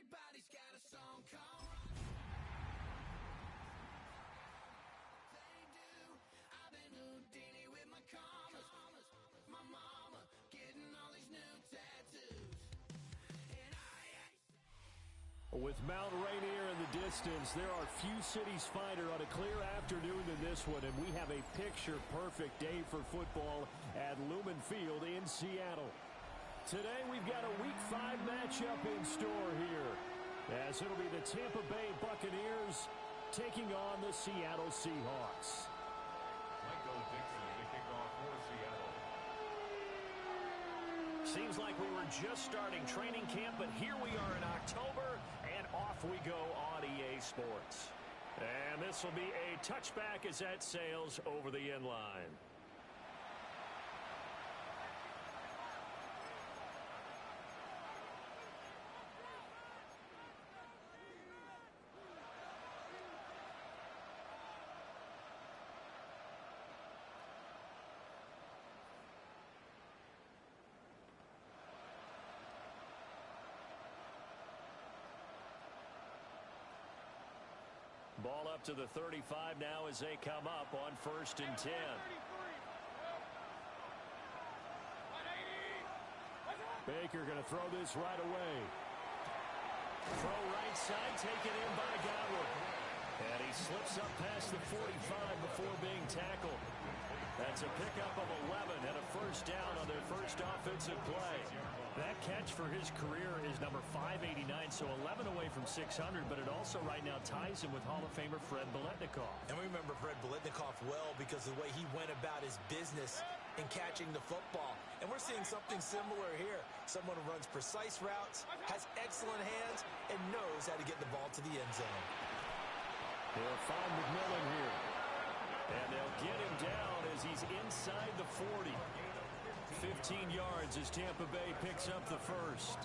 Everybody's got a song called they do. I've been Houdini with my commas. My mama getting all these new tattoos. And with Mount Rainier in the distance, there are few cities finer on a clear afternoon than this one, and we have a picture-perfect day for football at Lumen Field in Seattle. Today we've got a Week 5 matchup in store here, as it'll be the Tampa Bay Buccaneers taking on the Seattle Seahawks. Michael Dixon to kick off for Seattle. Seems like we were just starting training camp, but here we are in October, and off we go on EA Sports. And this will be a touchback as that sails over the end line. Ball up to the 35 now as they come up on 1st and 10. Baker going to throw this right away. Throw right side, taken in by Godwin. And he slips up past the 45 before being tackled. That's a pickup of 11 and a first down on their first offensive play. That catch for his career is number 589, so 11 away from 600, but it also right now ties him with Hall of Famer Fred Biletnikoff. And we remember Fred Biletnikoff well because of the way he went about his business in catching the football. And we're seeing something similar here. Someone who runs precise routes, has excellent hands, and knows how to get the ball to the end zone. They'll find McMillan here. And they'll get him down as he's inside the 40. 15 yards as Tampa Bay picks up the first.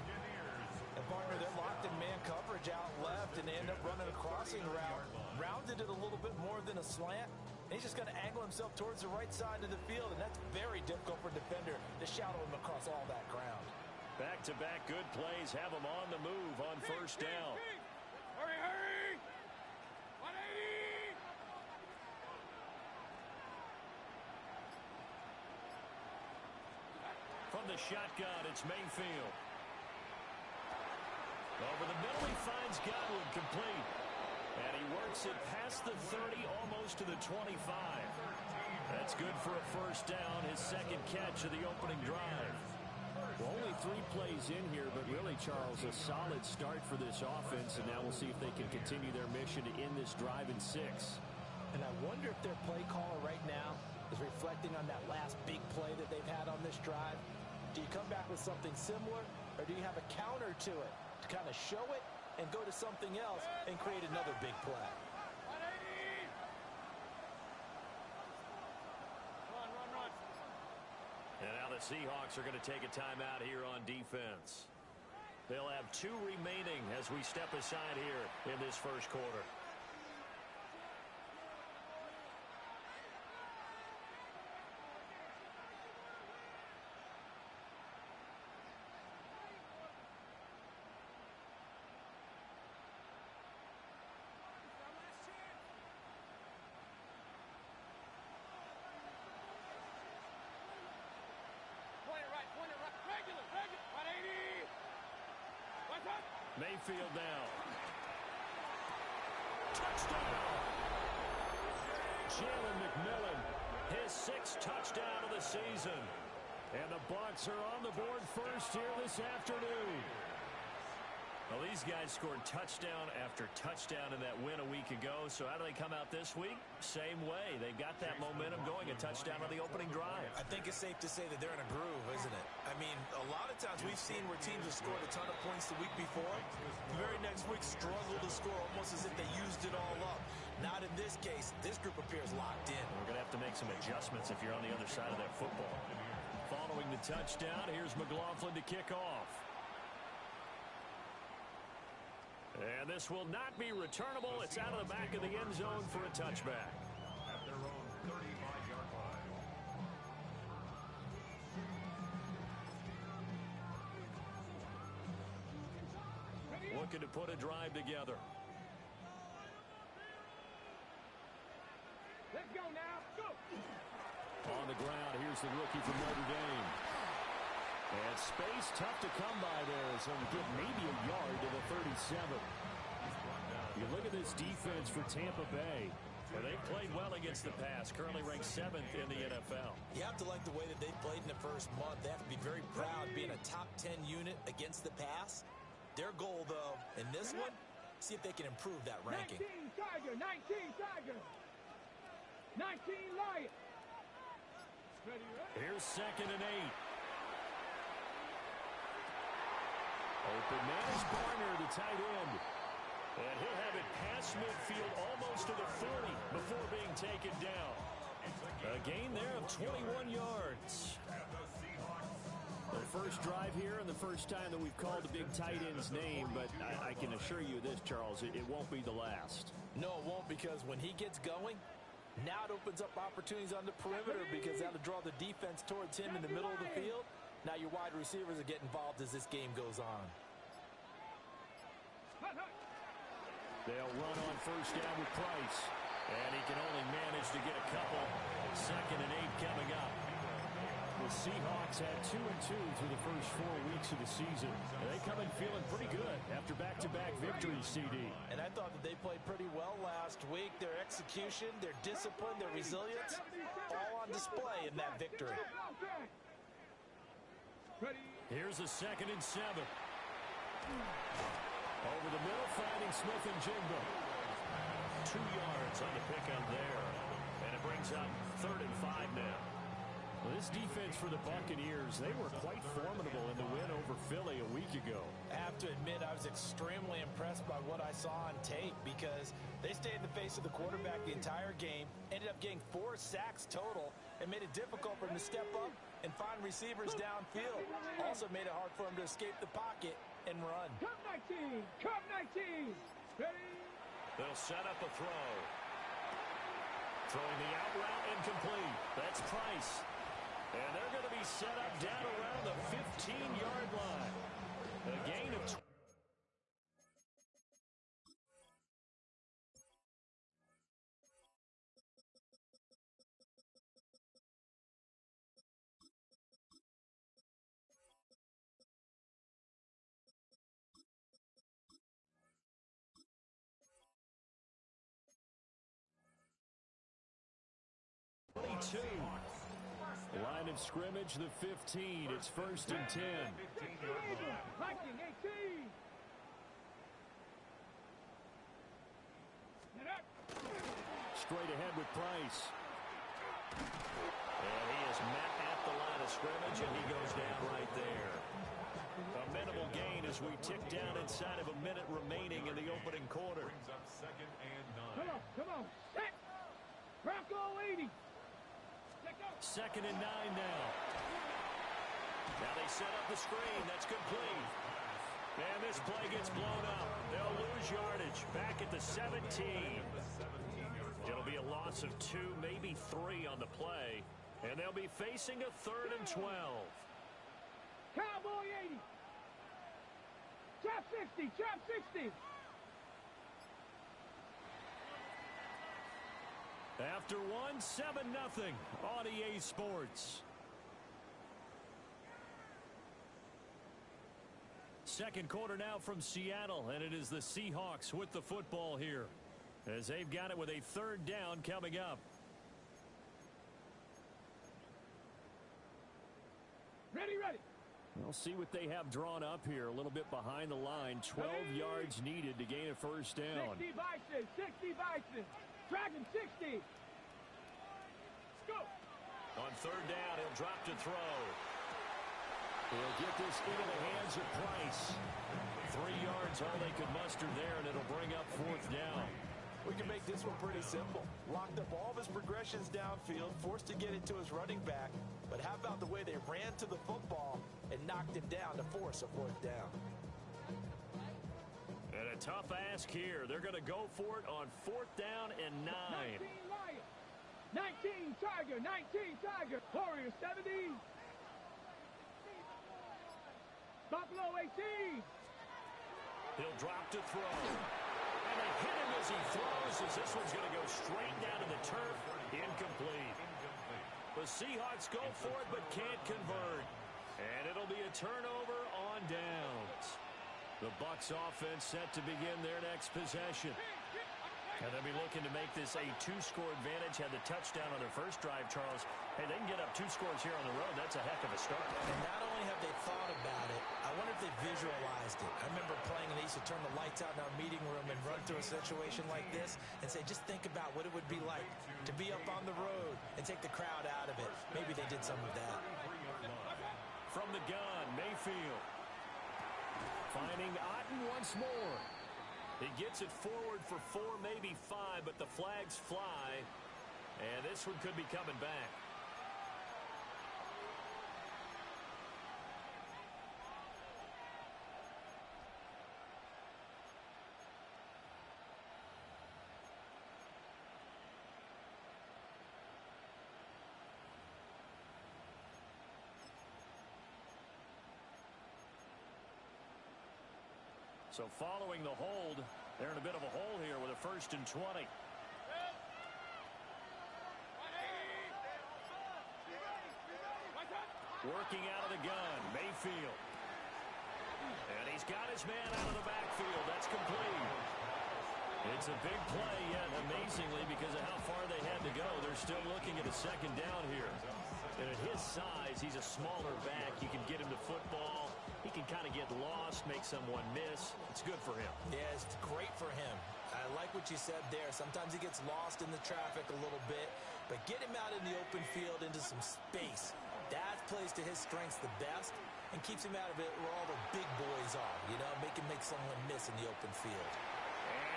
And partner, they're locked in man coverage out left, and they end up running a crossing route. Rounded it a little bit more than a slant. And he's just going to angle himself towards the right side of the field, and that's very difficult for a defender to shadow him across all that ground. Back-to-back good plays have him on the move on first down. Hurry, hurry! 180! From the shotgun, it's Mayfield. Over the middle, he finds Godwin complete. And he works it past the 30, almost to the 25. That's good for a first down, his second catch of the opening drive. Well, only 3 plays in here, but really, Charles, a solid start for this offense, and now we'll see if they can continue their mission to end this drive in 6. And I wonder if their play caller right now is reflecting on that last big play that they've had on this drive. Do you come back with something similar, or do you have a counter to it to kind of show it and go to something else and create another big play? 180! Run. And now the Seahawks are going to take a timeout here on defense. They'll have 2 remaining as we step aside here in this first quarter. Regular, 180! What's up? Mayfield now. Touchdown! Jalen McMillan, his 6th touchdown of the season. And the Bucs are on the board first here this afternoon. Well, these guys scored touchdown after touchdown in that win a week ago. So how do they come out this week? Same way. They got that momentum going, a touchdown on the opening drive. I think it's safe to say that they're in a groove, isn't it? I mean, a lot of times we've seen where teams have scored a ton of points the week before. The very next week struggled to score almost as if they used it all up. Not in this case. This group appears locked in. We're going to have to make some adjustments if you're on the other side of that football. Following the touchdown, here's McLaughlin to kick off. And this will not be returnable. It's out of the back of the end zone for a touchback. At their own 35-yard line. looking to put a drive together. Let's go now. Go. On the ground, here's the rookie from Notre Dame. And space tough to come by there as he'll get maybe a yard to the 37. You look at this defense for Tampa Bay. Well, they played well against the pass, currently ranked 7th in the NFL. You have to like the way that they played in the first month. They have to be very proud being a top 10 unit against the pass. Their goal, though, in this one, see if they can improve that ranking. 19 Tiger, 19 Tiger. 19 Lion. Ready, ready. Here's 2nd and 8. Open man is Barner, the tight end. And he'll have it past midfield almost to the 40 before being taken down. A gain there of 21 yards. The first drive here and the first time that we've called the big tight end's name, but I can assure you this, Charles, it won't be the last. No, it won't, because when he gets going, now it opens up opportunities on the perimeter because that'll draw the defense towards him in the middle of the field. Now your wide receivers will get involved as this game goes on. They'll run on first down with Price. And he can only manage to get a couple. 2nd and 8 coming up. The Seahawks had 2-2 through the first 4 weeks of the season. And they come in feeling pretty good after back-to-back victories, CD. And I thought that they played pretty well last week. Their execution, their discipline, their resilience, all on display in that victory. Here's a 2nd and 7. Over the middle, finding Smith and Jigba. 2 yards on the pickup there. And it brings up 3rd and 5 now. Well, this defense for the Buccaneers, they were quite formidable in the win over Philly a week ago. I have to admit, I was extremely impressed by what I saw on tape because they stayed in the face of the quarterback the entire game, ended up getting 4 sacks total, and made it difficult for him to step up and find receivers downfield. Also made it hard for him to escape the pocket and run. Come 19! Come 19! Ready? They'll set up a throw. Throwing the out route incomplete. That's Price. And they're going to be set up down around the 15-yard line. A gain of 22. Line of scrimmage, the 15. It's 1st and 10. Viking 18. Straight ahead with Price. And he is met at the line of scrimmage, and he goes down right there. A minimal gain as we tick down inside of a minute remaining in the opening quarter. Brings up 2nd and 9. Come on. Set. Bronco 80. 2nd and 9 now. Now they set up the screen. That's complete. And this play gets blown up. They'll lose yardage. Back at the 17. It'll be a loss of 2, maybe 3 on the play. And they'll be facing a 3rd and 12. Cowboy 80. Trap 60. Trap 60. After one, 7-0 on EA Sports. Second quarter now from Seattle, and it is the Seahawks with the football here as they've got it with a 3rd down coming up. Ready. We'll see what they have drawn up here. A little bit behind the line. 12 yards needed to gain a 1st down. 60 Bison. 60 Bison. Dragon 60. Go. On 3rd down, he'll drop to throw. He'll get this into the hands of Price. 3 yards, all they could muster there, and it'll bring up 4th down. We can make this one pretty simple. Locked up all of his progressions downfield, forced to get it to his running back. But how about the way they ran to the football and knocked him down to force a 4th down? And a tough ask here. They're going to go for it on 4th down and 9. 19 Lion. 19 Tiger. 19 Tiger. Warrior 70. Buffalo 18. He'll drop to throw. And they hit him as he throws, as this one's going to go straight down to the turf. Incomplete. The Seahawks go for it but can't convert. And it'll be a turnover on downs. The Bucs offense set to begin their next possession. And they'll be looking to make this a 2-score advantage. Had the touchdown on their first drive, Charles. Hey, they can get up 2 scores here on the road. That's a heck of a start. And not only have they thought about it, I wonder if they visualized it. I remember playing, and they used to turn the lights out in our meeting room and run through a situation like this and say, just think about what it would be like to be up on the road and take the crowd out of it. Maybe they did some of that. From the gun, Mayfield. Finding Otten once more. He gets it forward for 4, maybe 5, but the flags fly. And this one could be coming back. So following the hold, they're in a bit of a hole here with a 1st and 20. Working out of the gun, Mayfield. And he's got his man out of the backfield. That's complete. It's a big play, yet amazingly, because of how far they had to go, they're still looking at a 2nd down here. And at his size, he's a smaller back. You can get him to football. He can kind of get lost, make someone miss. It's good for him. Yeah, it's great for him. I like what you said there. Sometimes he gets lost in the traffic a little bit, but get him out in the open field into some space. That plays to his strengths the best and keeps him out of it where all the big boys are, you know, make someone miss in the open field.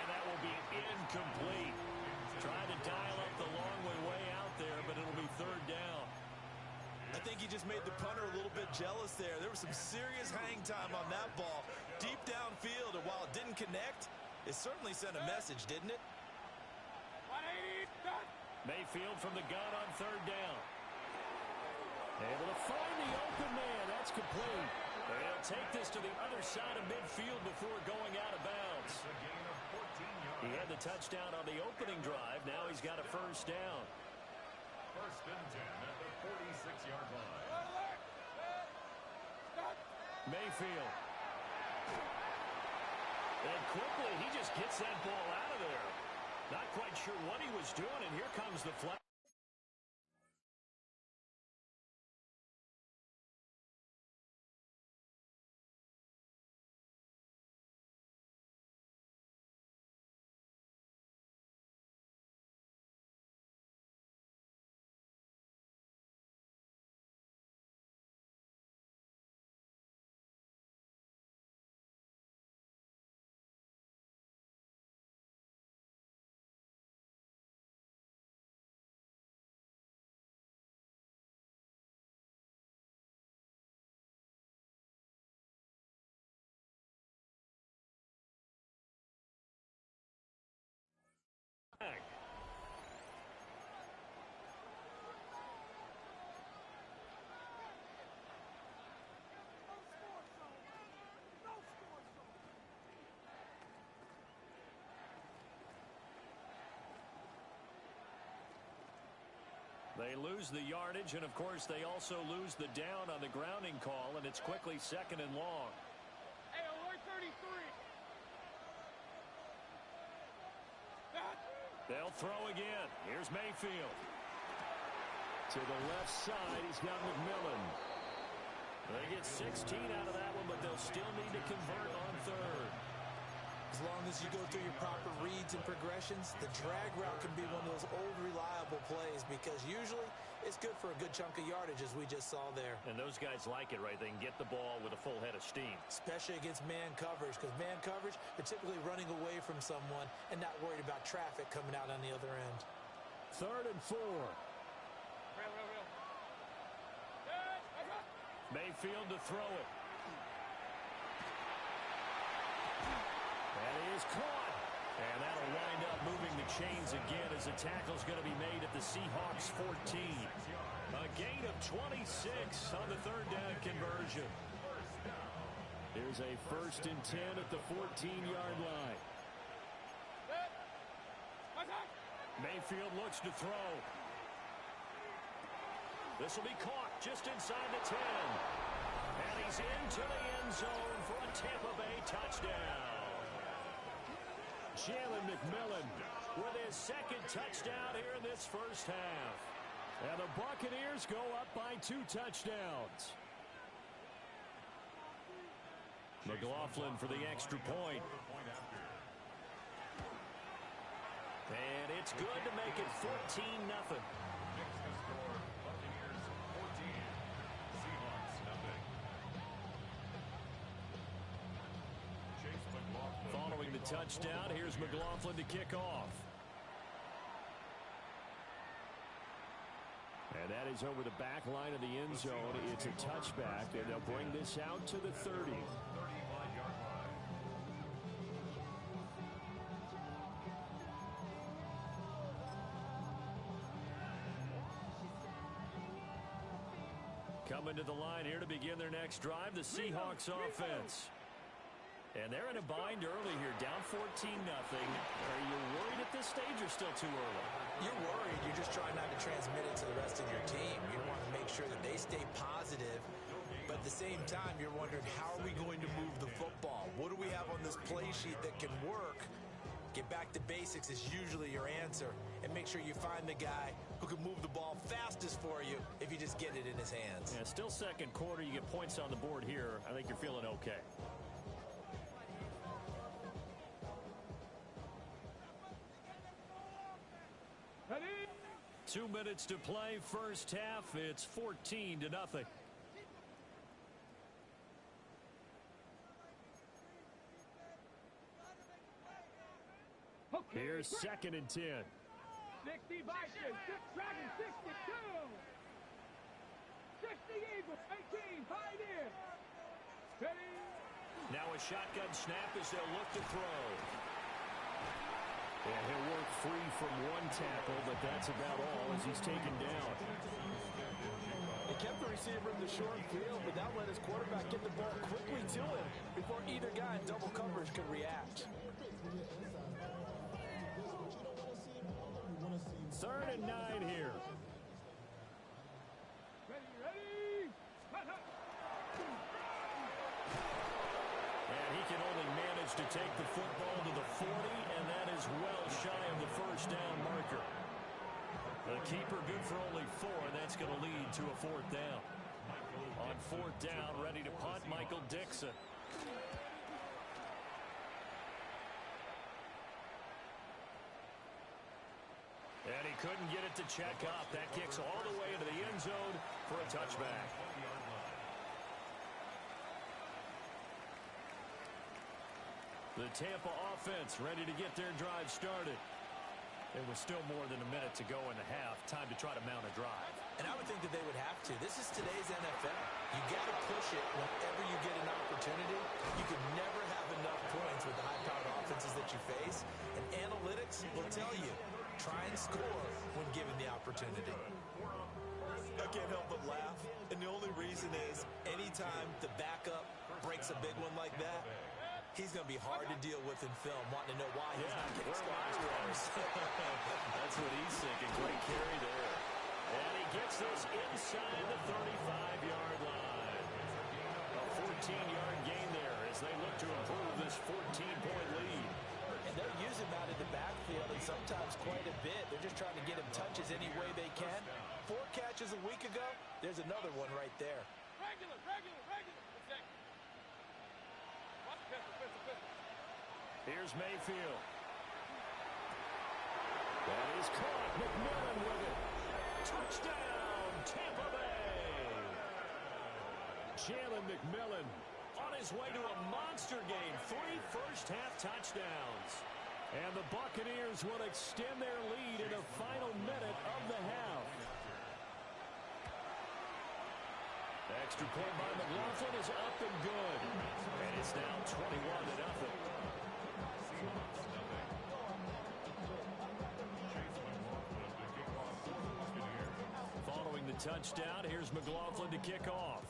And that will be incomplete. Trying to dial up the long way out there, but it'll be 3rd down. I think he just made the punter a little bit jealous there. There was some serious hang time on that ball deep downfield, and while it didn't connect, it certainly sent a message, didn't it? Mayfield from the gun on 3rd down. Able to find the open man. That's complete. They'll take this to the other side of midfield before going out of bounds. He had the touchdown on the opening drive. Now he's got a 1st down. 1st and 10 at the 46-yard line. Mayfield. And quickly, he just gets that ball out of there. Not quite sure what he was doing, and here comes the flag. They lose the yardage, and of course they also lose the down on the grounding call, and it's quickly 2nd and long. Hey, alert 33. They'll throw again. Here's Mayfield. To the left side, he's got McMillan. They get 16 out of that one, but they'll still need to convert on 3rd. As long as you go through your proper reads and progressions, the drag route can be one of those old reliable plays because usually it's good for a good chunk of yardage, as we just saw there. And those guys like it, right? They can get the ball with a full head of steam. Especially against man coverage, because man coverage, they're typically running away from someone and not worried about traffic coming out on the other end. 3rd and 4. Mayfield to throw it. That is caught. And that'll wind up moving the chains again as the tackle's going to be made at the Seahawks 14. A gain of 26 on the 3rd down conversion. Here's a 1st and 10 at the 14-yard line. Mayfield looks to throw. This will be caught just inside the 10. And he's into the end zone for a Tampa Bay touchdown. Jalen McMillan with his 2nd touchdown here in this first half. And the Buccaneers go up by 2 touchdowns. McLaughlin for the extra point. And it's good to make it 14-0. Following the touchdown, here's McLaughlin to kick off. And that is over the back line of the end zone. It's a touchback, and they'll bring this out to the 30. Coming to the line here to begin their next drive, the Seahawks offense. And they're in a bind early here, down 14-0. Are you worried at this stage or still too early? You're worried. You're just trying not to transmit it to the rest of your team. You want to make sure that they stay positive. But at the same time, you're wondering, how are we going to move the football? What do we have on this play sheet that can work? Get back to basics is usually your answer. And make sure you find the guy who can move the ball fastest for you if you just get it in his hands. Yeah, still second quarter. You get points on the board here. I think you're feeling okay. Ready? 2 minutes to play. First half, it's 14-0. Okay. Here's 2nd and 10. 60 Vikings, 6 Dragons, 62. 60 Eagles, 18, Pioneers. Ready? Now a shotgun snap as they'll look to throw. And he'll work free from one tackle, but that's about all as he's taken down. He kept the receiver in the short field, but that let his quarterback get the ball quickly to him before either guy in double coverage could react. 3rd and 9 here. Ready? And he can only manage to take the football to the 40, and that is well shy of the first down marker. The keeper good for only 4, and that's going to lead to a 4th down. On 4th down, ready to punt, Michael Dixon. And he couldn't get it to check up. That kicks all the way into the end zone for a touchback. The Tampa offense ready to get their drive started. There was still more than a minute to go in the half. Time to try to mount a drive. And I would think that they would have to. This is today's NFL. You got to push it whenever you get an opportunity. You can never have enough points with the high-powered offenses that you face. And analytics will tell you, try and score when given the opportunity. I can't help but laugh. And the only reason is anytime the backup breaks a big one like that, he's going to be hard to deal with in film, wanting to know why he's not getting started. That's what he's thinking. Great carry there. And he gets this inside the 35-yard line. A 14-yard gain there as they look to improve this 14-point lead. And they'll use him out in the backfield, and sometimes quite a bit. They're just trying to get him touches any way they can. 4 catches a week ago. There's another one right there. Regular. Here's Mayfield. That is caught. McMillan with it. Touchdown, Tampa Bay. Jalen McMillan on his way to a monster game. 3 first-half touchdowns. And the Buccaneers will extend their lead in the final minute of the half. Extra point by McLaughlin is up and good. And it's now 21-0. Following the touchdown, here's McLaughlin to kick off.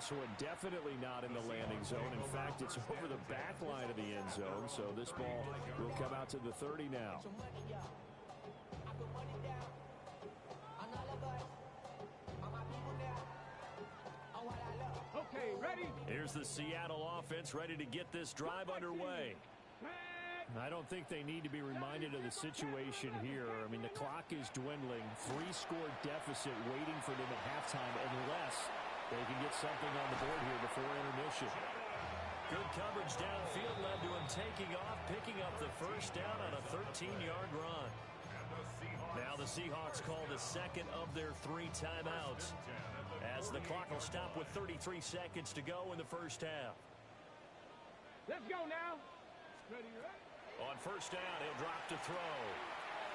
this one definitely not in the landing zone. In fact, it's over the back line of the end zone, so this ball will come out to the 30 now. Okay, ready? Here's the Seattle offense ready to get this drive underway. I don't think they need to be reminded of the situation here. I mean, the clock is dwindling. 3-score deficit waiting for them at halftime unless they can get something on the board here before intermission. Good coverage downfield led to him taking off, picking up the first down on a 13-yard run. Now the Seahawks call the second of their 3 timeouts as the clock will stop with 33 seconds to go in the first half. Let's go now. Ready, right? On first down, he'll drop to throw.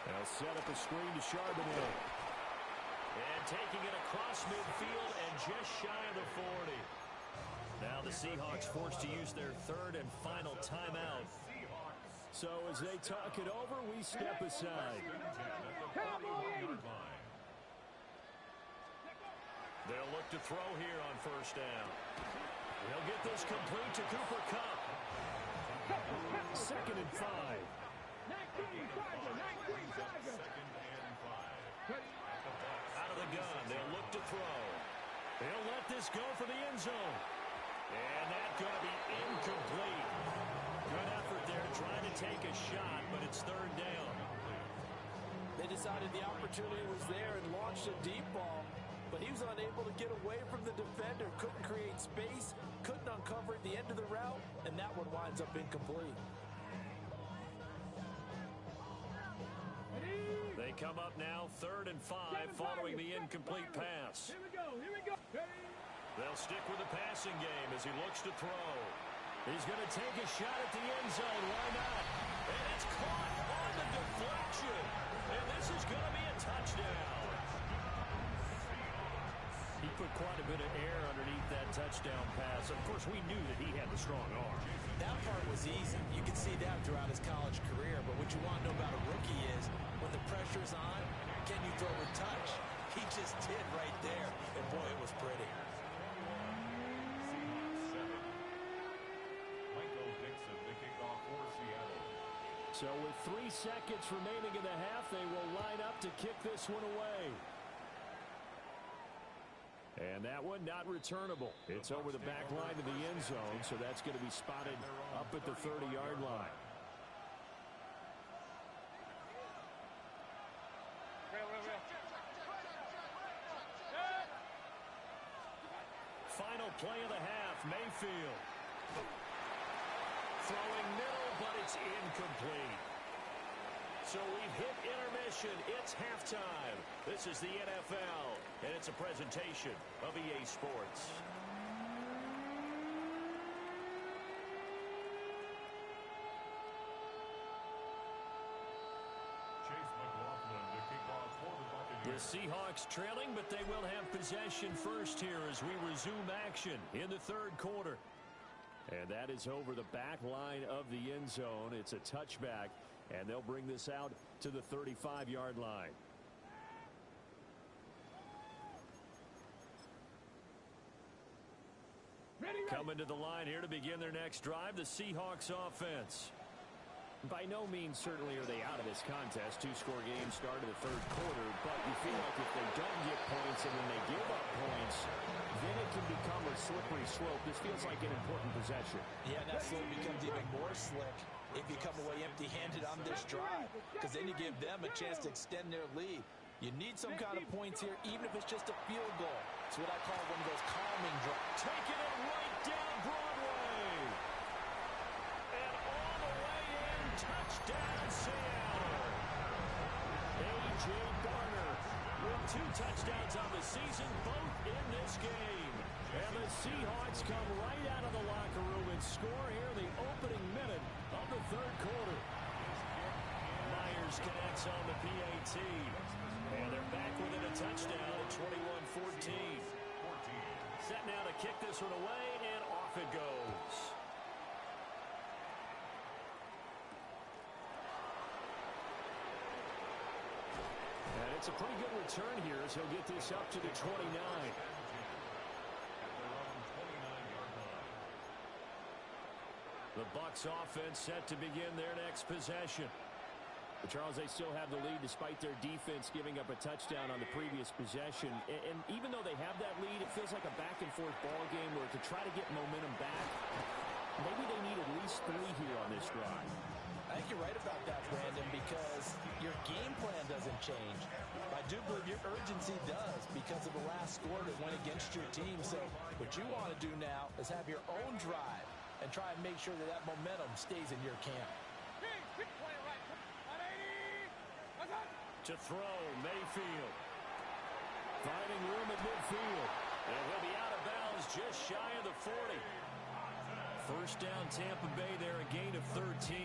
They'll set up a screen to Charbonnet. And taking it across midfield and just shy of the 40. Now the Seahawks forced to use their 3rd and final timeout. So as they talk it over, we step aside. They'll look to throw here on first down. They'll get this complete to Cooper Kupp. 2nd and 5. 19 Tiger, 19 Tiger. Out of the gun, they'll look to throw. They'll let this go for the end zone. And that's going to be incomplete. Good effort there trying to take a shot, but it's 3rd down. They decided the opportunity was there and launched a deep ball, but he was unable to get away from the defender, couldn't create space, couldn't uncover at the end of the route, and that one winds up incomplete. They come up now 3rd and 5 following the incomplete pass. Here we go, here we go. Ready? They'll stick with the passing game as he looks to throw. He's going to take a shot at the end zone. Why not? And it's caught on the deflection. And this is going to be a touchdown. He put quite a bit of air underneath that touchdown pass. Of course, we knew that he had the strong arm. That part was easy. You can see that throughout his college career. But what you want to know about a rookie is when the pressure's on, can you throw a touch? He just did right there. And boy, it was pretty. So with 3 seconds remaining in the half, they will line up to kick this one away. And that one not returnable. It's over the back line of the end zone, so that's going to be spotted up at the 30-yard line. Final play of the half, Mayfield. Throwing middle, but it's incomplete. So we've hit intermission. It's halftime. This is the NFL, and it's a presentation of EA Sports. The Seahawks trailing, but they will have possession first here as we resume action in the 3rd quarter. And that is over the back line of the end zone. It's a touchback, and they'll bring this out to the 35-yard line. Coming to the line here to begin their next drive, the Seahawks offense. By no means certainly are they out of this contest. 2-score game start of the 3rd quarter, but you feel like if they don't get points and then they give up points, then it can become a slippery slope. This feels like an important possession. Yeah, and that slope becomes even more slick if you come away empty-handed on this drive, because then you give them a chance to extend their lead. You need some kind of points here, even if it's just a field goal. It's what I call one of those calming drives. Taking it right down Broadway. And all the way in, touchdown Seattle. A.J. Barner with 2 touchdowns on the season, both in this game. And the Seahawks come right out of the locker room and score here in the opening minute of the 3rd quarter. Myers connects on the PAT. And they're back within a touchdown at 21-14. Set now to kick this one away, and off it goes. And it's a pretty good return here as he'll get this up to the 29. The Bucs offense set to begin their next possession. But Charles, they still have the lead despite their defense giving up a touchdown on the previous possession. And even though they have that lead, it feels like a back-and-forth ball game where to try to get momentum back, maybe they need at least 3 here on this drive. I think you're right about that, Brandon, because your game plan doesn't change. I do believe your urgency does because of the last score that went against your team. So what you want to do now is have your own drive and try and make sure that that momentum stays in your camp. To throw, Mayfield. Finding room at midfield. And he'll be out of bounds just shy of the 40. First down, Tampa Bay there, a gain of 13.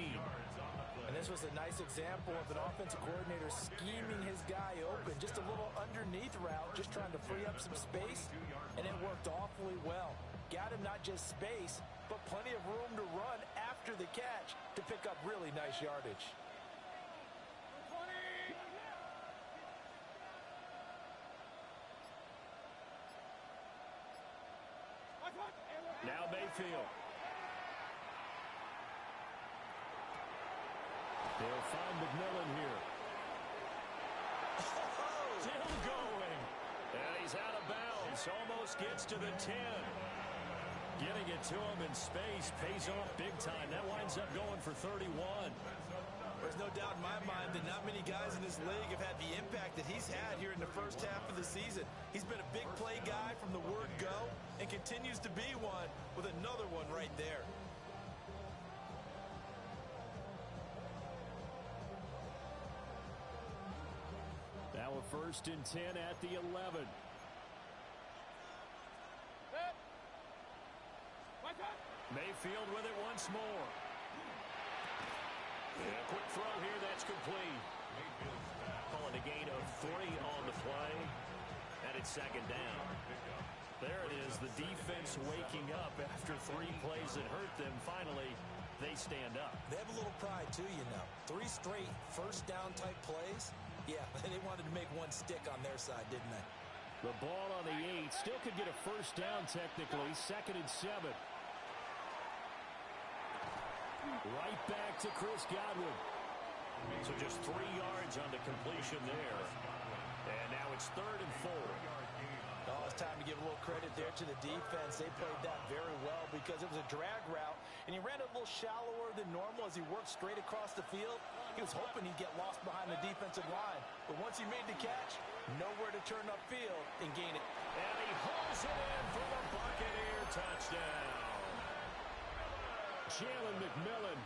And this was a nice example of an offensive coordinator scheming his guy open. Just a little underneath route, just trying to free up some space, and it worked awfully well. Got him not just space, but plenty of room to run after the catch to pick up really nice yardage. Now Mayfield. They'll find McMillan here. Still going. And he's out of bounds. Almost gets to the 10. Getting it to him in space pays off big time. That winds up going for 31. There's no doubt in my mind that not many guys in this league have had the impact that he's had here in the first half of the season. He's been a big play guy from the word go and continues to be one with another one right there. Now a 1st and 10 at the 11. Mayfield with it once more. And a quick throw here, that's complete. Calling a gain of 3 on the play. And it's 2nd down. There it is, the defense waking up after 3 plays that hurt them. Finally, they stand up. They have a little pride too, you know. 3 straight first down type plays. Yeah, they wanted to make one stick on their side, didn't they? The ball on the 8. Still could get a first down technically. 2nd and 7. Right back to Chris Godwin. So just 3 yards on the completion there. And now it's 3rd and 4. Oh, it's time to give a little credit there to the defense. They played that very well because it was a drag route, and he ran a little shallower than normal as he worked straight across the field. He was hoping he'd get lost behind the defensive line, but once he made the catch, nowhere to turn upfield and gain it. And he hauls it in for the Buccaneer touchdown. Jalen McMillan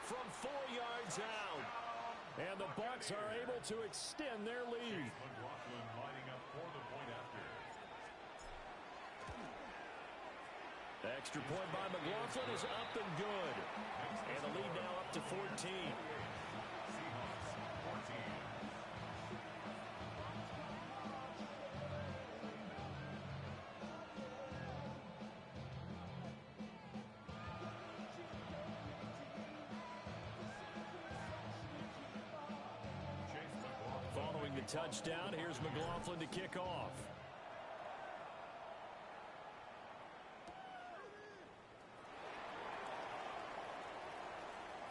from 4 yards out. And the Bucs are able to extend their lead. McLaughlin lining up for the point after. The extra point by McLaughlin is up and good. And the lead now up to 14. Seahawks 14. Following the touchdown, here's McLaughlin to kick off.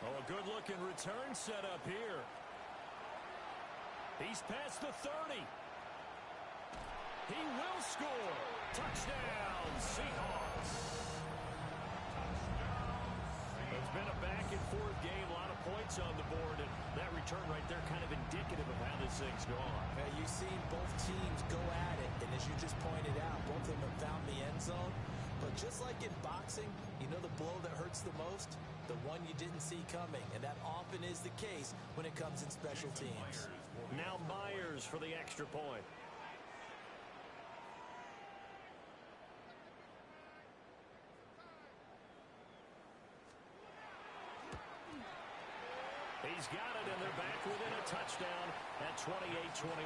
Oh, a good-looking return set up here. He's past the 30. He will score. Touchdown, Seahawks. It's been a back-and-forth game, a lot of points on the board, and that return right there kind of indicative of how this thing's gone. You've seen both teams go at it, and as you just pointed out, both of them have found the end zone. But just like in boxing, you know the blow that hurts the most? The one you didn't see coming, and that often is the case when it comes in special teams. Now Myers for the extra point. He's got it, and they're back within a touchdown at 28-21.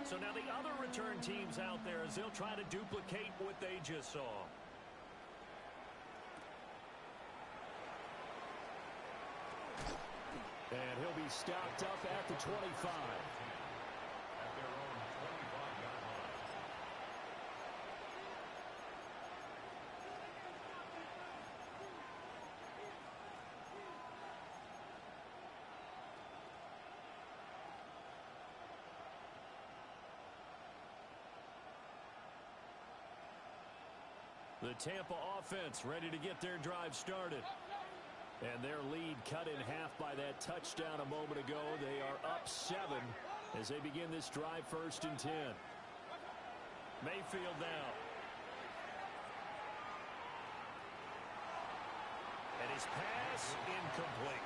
So now the other return teams out there as they'll try to duplicate what they just saw. stopped up at the 25. At their own 25-yard line. The Tampa offense ready to get their drive started. And their lead cut in half by that touchdown a moment ago. They are up 7 as they begin this drive, 1st and 10. Mayfield now. And his pass incomplete.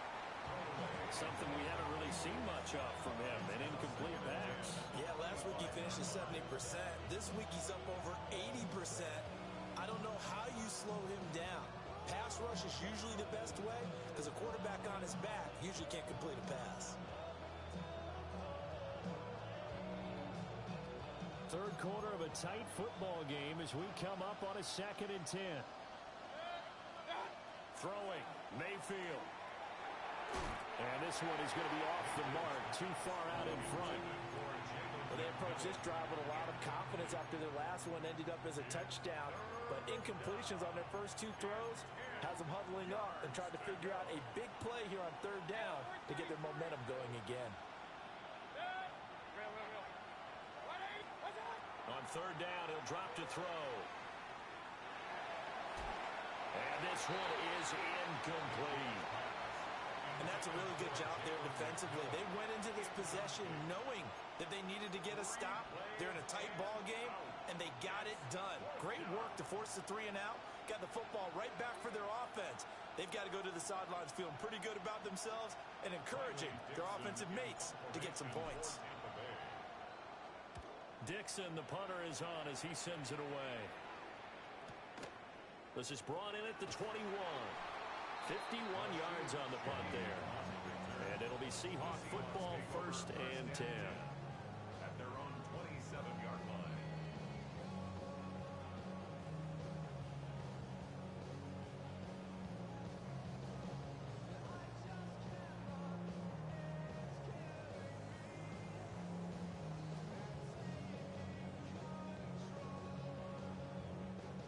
Something we haven't really seen much of from him, an incomplete pass. Yeah, last week he finished at 70%. This week he's up over 80%. I don't know how you slow him down. Pass rush is usually the best way because a quarterback on his back usually can't complete a pass. Third quarter of a tight football game as we come up on a 2nd and 10. Throwing, Mayfield. And this one is going to be off the mark, too far out in front. Well, they approached this drive with a lot of confidence after their last one ended up as a touchdown. But incompletions on their first 2 throws has them huddling up and trying to figure out a big play here on 3rd down to get their momentum going again. On 3rd down, he'll drop to throw. And this one is incomplete. And that's a really good job there defensively. They went into this possession knowing that they needed to get a stop. They're in a tight ball game, and they got it done. Great work to force the 3 and out. Got the football right back for their offense. They've got to go to the sidelines feeling pretty good about themselves and encouraging their offensive mates to get some points. Dixon, the punter, is on as he sends it away. This is brought in at the 21. 51 yards on the punt there. And it'll be Seahawk football, 1st and 10. At their own 27-yard line.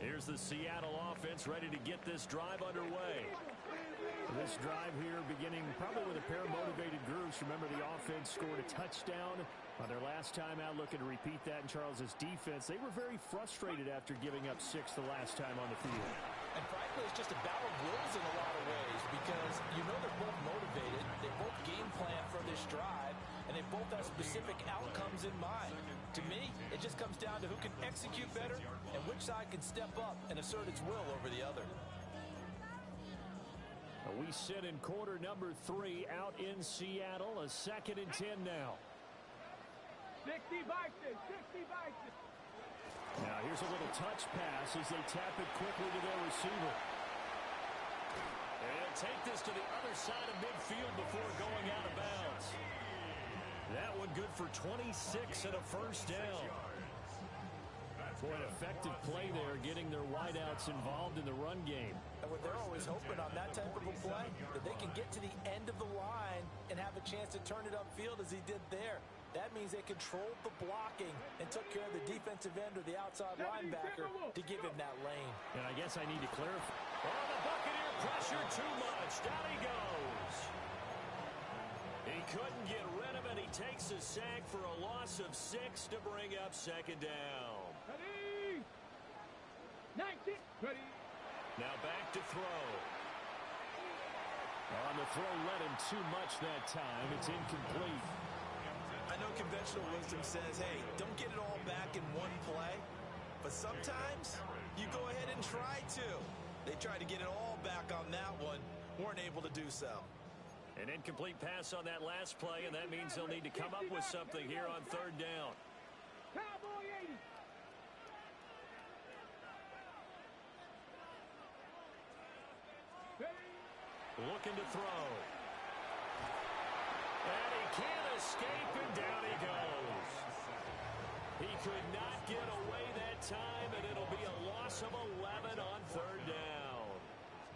Here's the Seattle offense ready to get this drive underway. This drive here beginning probably with a pair of motivated groups. Remember, the offense scored a touchdown on their last time out, looking to repeat that in Charles's defense. They were very frustrated after giving up 6 the last time on the field. And frankly, it's just a battle of wills in a lot of ways because you know they're both motivated. They both game plan for this drive, and they both have specific outcomes in mind. To me, it just comes down to who can execute better and which side can step up and assert its will over the other. We sit in quarter number 3 out in Seattle. A 2nd and 10 now. 60 Vikings, 60 Vikings. Now here's a little touch pass as they tap it quickly to their receiver. And he'll take this to the other side of midfield before going out of bounds. That one good for 26 and a 1st down. Boy, an effective play there, getting their wideouts involved in the run game. And what they're always hoping on that type of a play, that they can get to the end of the line and have a chance to turn it upfield as he did there. That means they controlled the blocking and took care of the defensive end or the outside linebacker to give him that lane. And I guess I need to clarify. Oh, the Buccaneer pressure too much. Down he goes. He couldn't get rid of it. He takes a sack for a loss of 6 to bring up 2nd down. Ready. 19. Ready. Now back to throw. On the throw, let him too much that time. It's incomplete. I know conventional wisdom says, hey, don't get it all back in one play. But sometimes you go ahead and try to. They tried to get it all back on that one. Weren't able to do so. An incomplete pass on that last play, and that means they'll need to come up with something here on 3rd down. Cowboy 80. Looking to throw. And he can't escape, and down he goes. He could not get away that time, and it'll be a loss of 11 on 3rd down.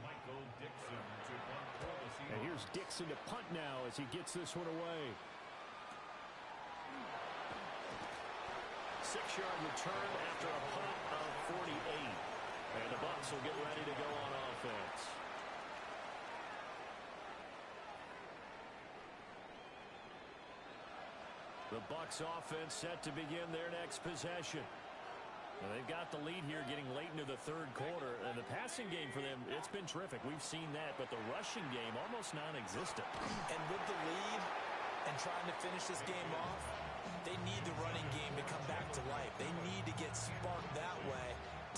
Michael Dixon to run for the Seahawks. And here's Here's Dixon to punt now as he gets this one away. 6-yard return after a punt of 48. And the Bucs will get ready to go on offense. The Bucs offense set to begin their next possession. Well, they've got the lead here getting late into the third quarter. And the passing game for them, it's been terrific. We've seen that. But the rushing game, almost non-existent. And with the lead and trying to finish this game off, they need the running game to come back to life. They need to get sparked that way,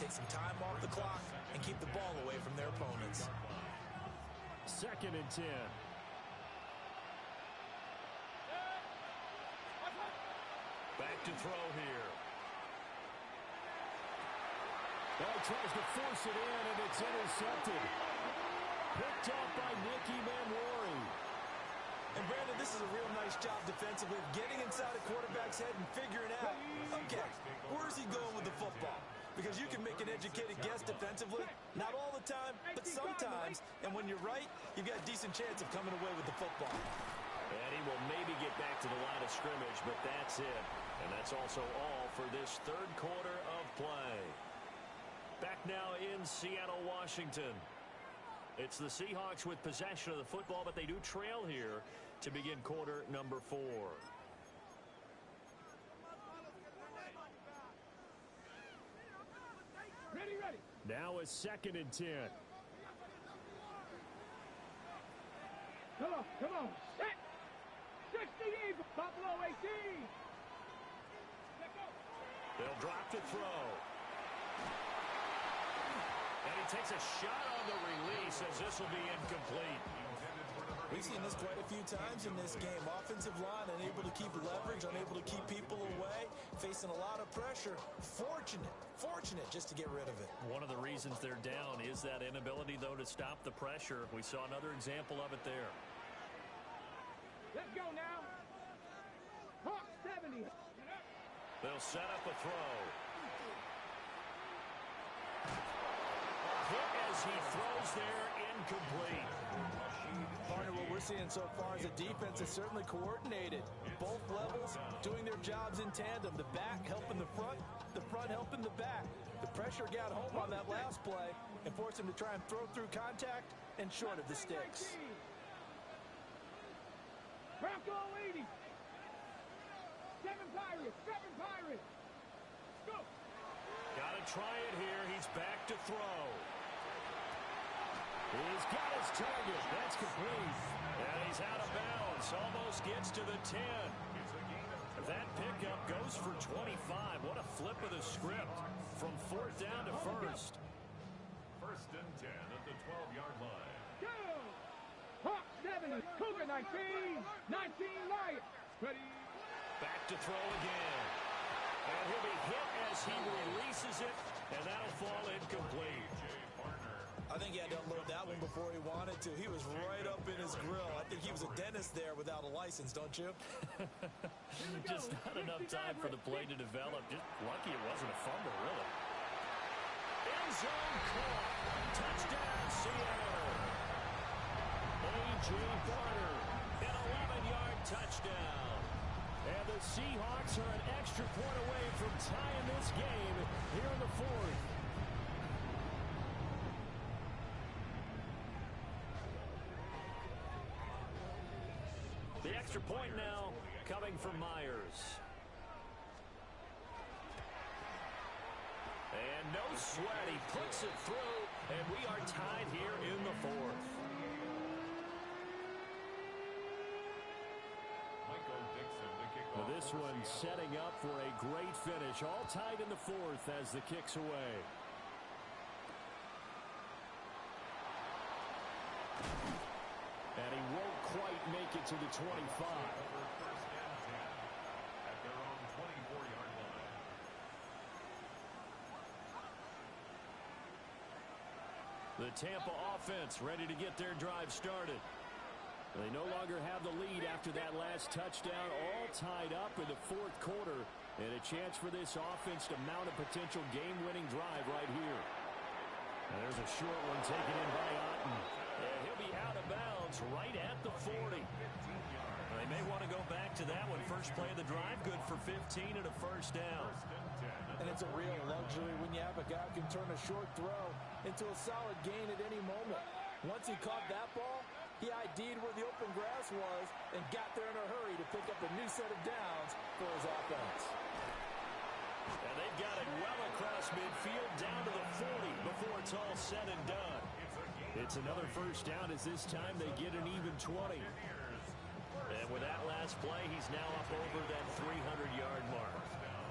take some time off the clock, and keep the ball away from their opponents. 2nd and 10. Back to throw here. Well, he tries to force it in, and it's intercepted. Picked up by Nicky Manwari. And Brandon, this is a real nice job defensively of getting inside a quarterback's head and figuring out, okay, where's he going with the football? Because you can make an educated guess defensively, not all the time, but sometimes. And when you're right, you've got a decent chance of coming away with the football. And he will maybe get back to the line of scrimmage, but that's it. And that's also all for this third quarter of play. Back now in Seattle, Washington. It's the Seahawks with possession of the football, but they do trail here to begin quarter number 4. Ready. Now a 2nd and 10. Come on. Set. 60 deep. Buffalo 18. They'll drop to throw. And he takes a shot on the release as this will be incomplete. We've seen this quite a few times in this game. Offensive line unable to keep leverage, unable to keep people away, facing a lot of pressure. Fortunate just to get rid of it. One of the reasons they're down is that inability, though, to stop the pressure. We saw another example of it there. Let's go now. Hawk 70. They'll set up a throw. Hit as he throws there, incomplete. Partner, what we're seeing so far is a defense that's certainly coordinated. Both levels doing their jobs in tandem. The back helping the front helping the back. The pressure got home on that last play and forced him to try and throw through contact and short of the sticks. Bronco 80. 7 Pirates. Go. Got to try it here. He's back to throw. He's got his target. That's complete. And he's out of bounds. Almost gets to the 10. That pickup goes for 25. What a flip of the script from 4th down to 1st. 1st and 10 at the 12-yard line. Go. Hawk 70. Cougar 19. 19 Lions. Ready. Back to throw again. And he'll be hit as he releases it. And that'll fall incomplete. I think he had to unload that one before he wanted to. He was right up in his grill. I think he was a dentist there without a license, don't you? Just not enough time for the play to develop. Just lucky it wasn't a fumble, really. End zone caught. Touchdown, Seattle. A.J. Barner, an 11-yard touchdown. And the Seahawks are an extra point away from tying this game here in the 4th. The extra point now coming from Myers. And no sweat. He puts it through, and we are tied here in the 4th. Well, this one setting up for a great finish. All tied in the 4th as the kick's away. And he won't quite make it to the 25. At their own 24-yard line. The Tampa offense ready to get their drive started. They no longer have the lead after that last touchdown, all tied up in the 4th quarter, and a chance for this offense to mount a potential game-winning drive right here. And there's a short one taken in by Otten. And he'll be out of bounds right at 40. They may want to go back to that one. First play of the drive, good for 15 and a first down. And it's a real luxury when you have a guy who can turn a short throw into a solid gain at any moment. Once he caught that ball, he ID'd where the open grass was and got there in a hurry to pick up a new set of downs for his offense. And they've got it well across midfield down to the 40 before it's all said and done. It's another first down as this time they get an even 20. And with that last play, he's now up over that 300-yard mark.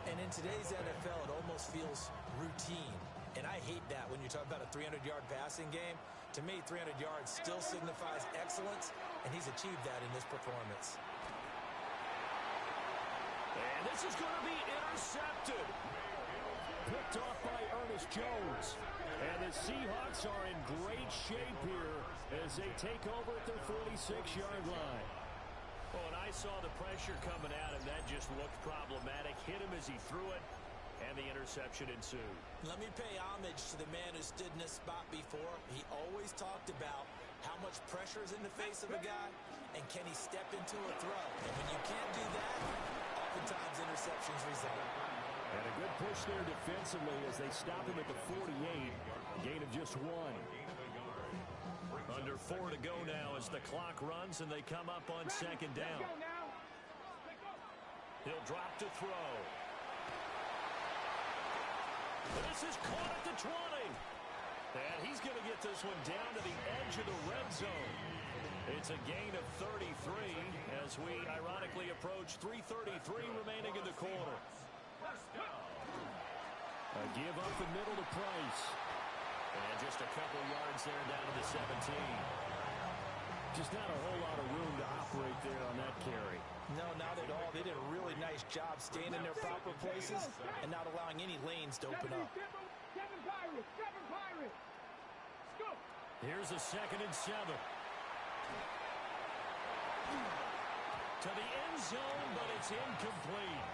And in today's NFL, it almost feels routine. And I hate that when you talk about a 300-yard passing game. To me, 300 yards still signifies excellence, and he's achieved that in this performance. And this is going to be intercepted. Picked off by Ernest Jones. And the Seahawks are in great shape here as they take over at their 46-yard line. Oh, and I saw the pressure coming at him. That just looked problematic. Hit him as he threw it, and the interception ensued. Let me pay homage to the man who stood in this spot before. He always talked about how much pressure is in the face of a guy, and can he step into a throw. And when you can't do that, oftentimes interceptions result. And a good push there defensively as they stop him at the 48. A gain of just 1. Under 4 to go now as the clock runs and they come up on second down. He'll drop to throw. This is caught at the 20. And he's going to get this one down to the edge of the red zone. It's a gain of 33 as we ironically approach 3:33 remaining in the quarter. A give up the middle to Price. And just a couple yards there down to the 17. Just not a whole lot of room to operate there on that carry. No, not at all. They did a really nice job staying in their proper places and not allowing any lanes to open up. Seven Pirates. Go. Here's a 2nd and 7. To the end zone, but it's incomplete.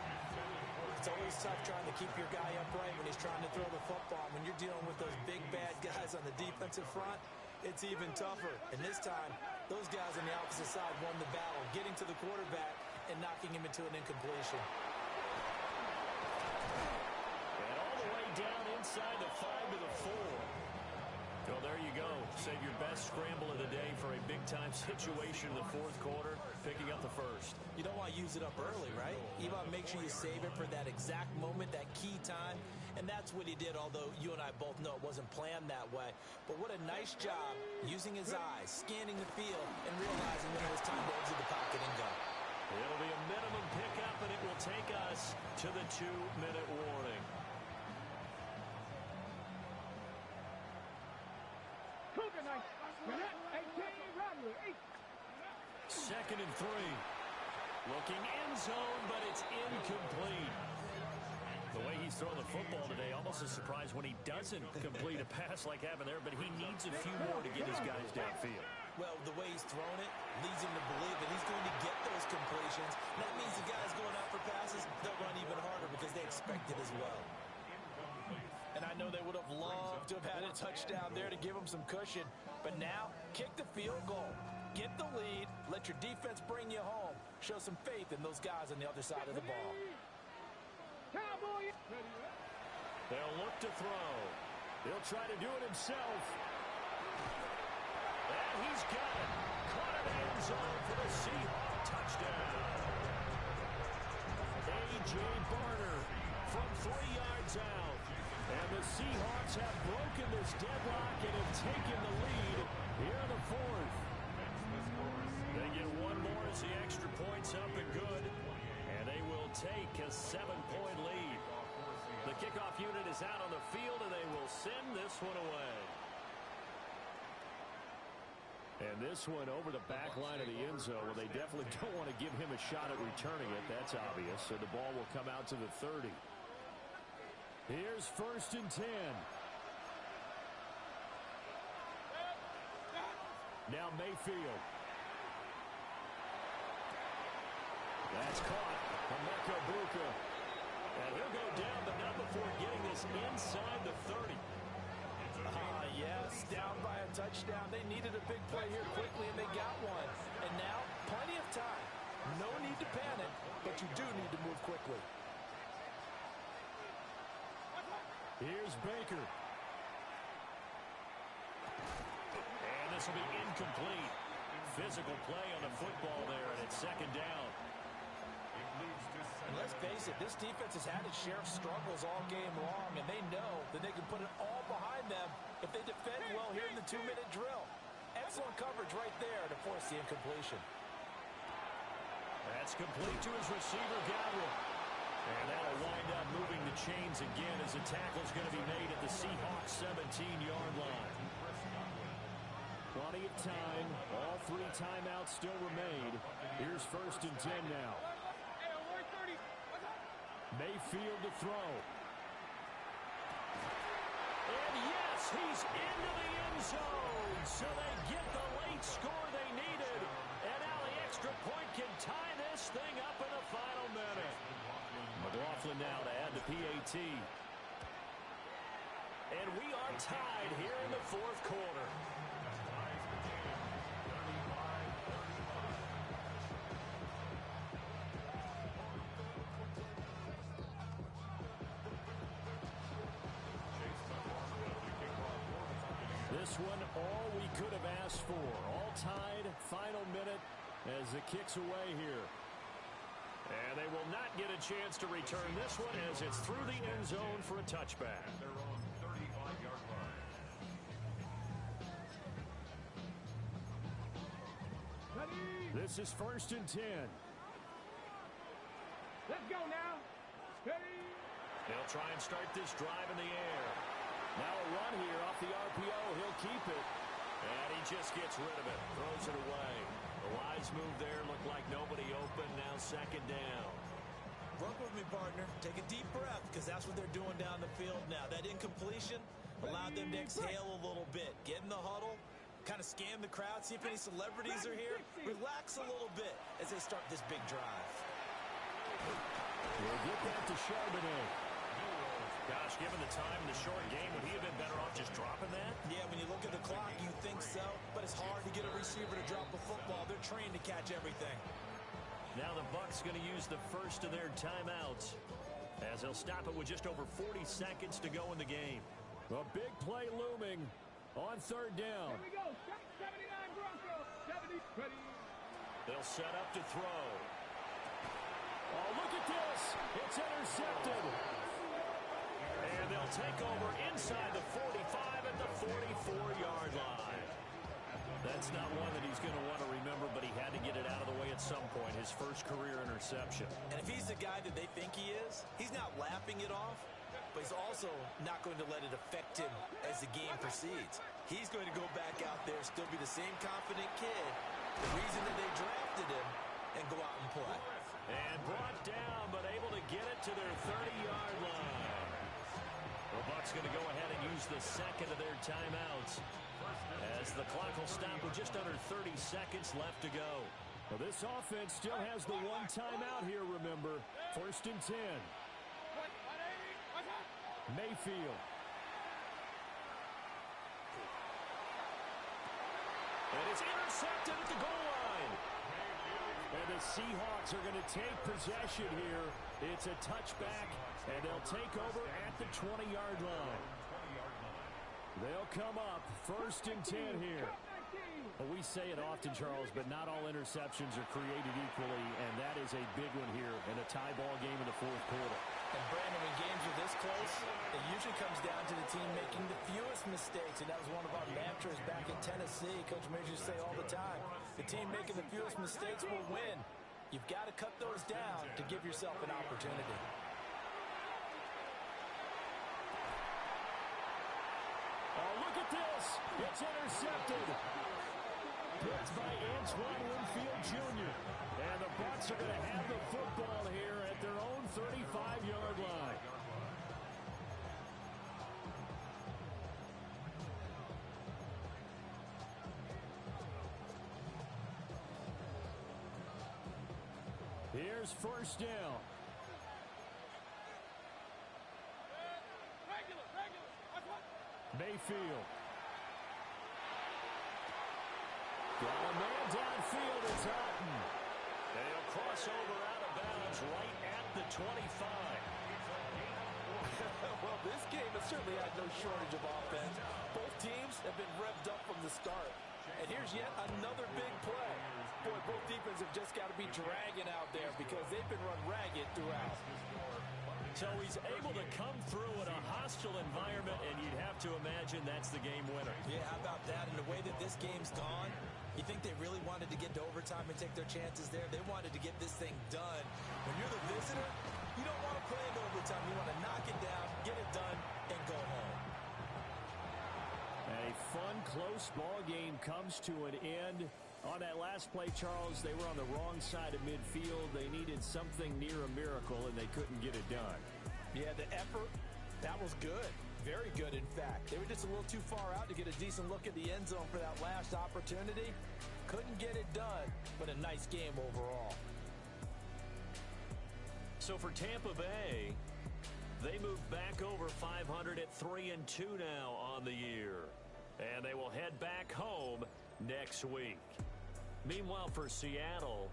It's always tough trying to keep your guy upright when he's trying to throw the football. When you're dealing with those big, bad guys on the defensive front, it's even tougher. And this time, those guys on the opposite side won the battle, getting to the quarterback and knocking him into an incompletion. And all the way down inside the 5 to the 4. Well, there you go. Save your best scramble of the day for a big-time situation in the 4th quarter, picking up the 1st. You don't want to use it up early, right? You want to make sure you save it for that exact moment, that key time. And that's what he did, although you and I both know it wasn't planned that way. But what a nice job using his eyes, scanning the field, and realizing when it was time to exit the pocket and go. It'll be a minimum pickup, and it will take us to the 2-minute warning. Cougar night. 18, Rattler, 8. 2nd and 3. Looking end zone, but it's incomplete. The way he's throwing the football today, almost a surprise when he doesn't complete a pass like happened there, but he needs a few more to get his guys downfield. Well, the way he's thrown it leads him to believe that he's going to get those completions. And that means the guys going out for passes, they'll run even harder because they expect it as well. And I know they would have loved to have had a touchdown there to give them some cushion. But now, kick the field goal. Get the lead. Let your defense bring you home. Show some faith in those guys on the other side of the ball. Cowboy. They'll look to throw. He'll try to do it himself. And he's got it. Caught it in the end zone for the Seahawks touchdown. A.J. Barner from 3 yards out. And the Seahawks have broken this deadlock and have taken the lead here in the 4th. They get one more as the extra point's up and good. And they will take a 7-point lead. The kickoff unit is out on the field, and they will send this one away. And this one over the back line of the end zone. Well, they definitely don't want to give him a shot at returning it. That's obvious. So the ball will come out to the 30. Here's 1st and 10. Now Mayfield. That's caught. Emeka Buka. And he'll go down, but not before getting this inside the 30. Yes, down by a touchdown. They needed a big play here quickly, and they got one. And now, plenty of time. No need to panic, but you do need to move quickly. Here's Baker. And this will be incomplete. Physical play on the football there, and it's second down. And let's face it, this defense has had its share of struggles all game long, and they know that they can put it all behind them if they defend well here in the 2-minute drill. Excellent coverage right there to force the incompletion. That's complete to his receiver, Godwin. And that'll wind up moving the chains again as the tackle's going to be made at the Seahawks 17-yard line. Plenty of time. All 3 timeouts still remain. Here's 1st and 10 now. Mayfield to throw. And yes, he's into the end zone. So they get the late score they needed. And now the extra point can tie this thing up in the final minute. McLaughlin now to add the PAT. And we are tied here in the 4th quarter. This one, all we could have asked for. All tied, final minute as the kick's away here. And they will not get a chance to return this one as it's through the end zone for a touchback. Their own 35-yard line. This is 1st and 10. Let's go now. Ready? They'll try and start this drive in the air. Now a run here off the RPO. He'll keep it. And he just gets rid of it. Throws it away. The wise move there. Looked like nobody open. Now 2nd down. Work with me, partner. Take a deep breath, because that's what they're doing down the field now. That incompletion allowed them to exhale a little bit. Get in the huddle. Kind of scan the crowd. See if any celebrities are here. Relax a little bit as they start this big drive. We'll get that to Charbonnet. Gosh, given the time in the short game, would he have been better off just dropping that? Yeah, when you look at the clock, you think so. But it's hard to get a receiver to drop a football. They're trained to catch everything. Now the Bucs going to use the first of their timeouts as they'll stop it with just over 40 seconds to go in the game. A big play looming on 3rd down. Here we go. 79 Broncos. 70. Ready? They'll set up to throw. Oh, look at this. It's intercepted. And they'll take over inside the 45 at the 44-yard line. That's not one that he's going to want to remember, but he had to get it out of the way at some point, his first career interception. And if he's the guy that they think he is, he's not laughing it off, but he's also not going to let it affect him as the game proceeds. He's going to go back out there, still be the same confident kid, the reason that they drafted him, and go out and play. And brought down, but able to get it to their 30-yard line. The Bucs going to go ahead and use the second of their timeouts as the clock will stop with just under 30 seconds left to go. Well, this offense still has the one timeout here, remember. 1st and 10. Mayfield. And it's intercepted at the goal line. And the Seahawks are going to take possession here. It's a touchback, and they'll take over at the 20-yard line. They'll come up 1st and 10 here. Well, we say it often, Charles, but not all interceptions are created equally, and that is a big one here in a tie ball game in the 4th quarter. And Brandon, when games are this close, it usually comes down to the team making the fewest mistakes, and that was one of our mantras back in Tennessee. Coach Major used to say all the time, the team making the fewest mistakes will win. You've got to cut those down to give yourself an opportunity. Oh, look at this. It's intercepted. Picked by Antoine Winfield Jr. And the Bucs are going to have the football here at their own 35-yard line. Here's 1st down. Mayfield. Got a man downfield. It's Hutton. They'll cross over out of bounds right at the 25. Well, this game has certainly had no shortage of offense. Both teams have been revved up from the start. And here's yet another big play. Boy, both defenses have just got to be dragging out there because they've been run ragged throughout. So he's able to come through in a hostile environment, and you'd have to imagine that's the game winner. Yeah, how about that? And the way that this game's gone, you think they really wanted to get to overtime and take their chances there? They wanted to get this thing done. When you're the visitor, you don't want to play into overtime. You want to knock it down, get it done, and go home. A fun, close ball game comes to an end. On that last play, Charles, they were on the wrong side of midfield. They needed something near a miracle, and they couldn't get it done. Yeah, the effort, that was good. Very good, in fact. They were just a little too far out to get a decent look at the end zone for that last opportunity. Couldn't get it done, but a nice game overall. So for Tampa Bay, they move back over 500 at 3-2 now on the year. And they will head back home next week. Meanwhile, for Seattle,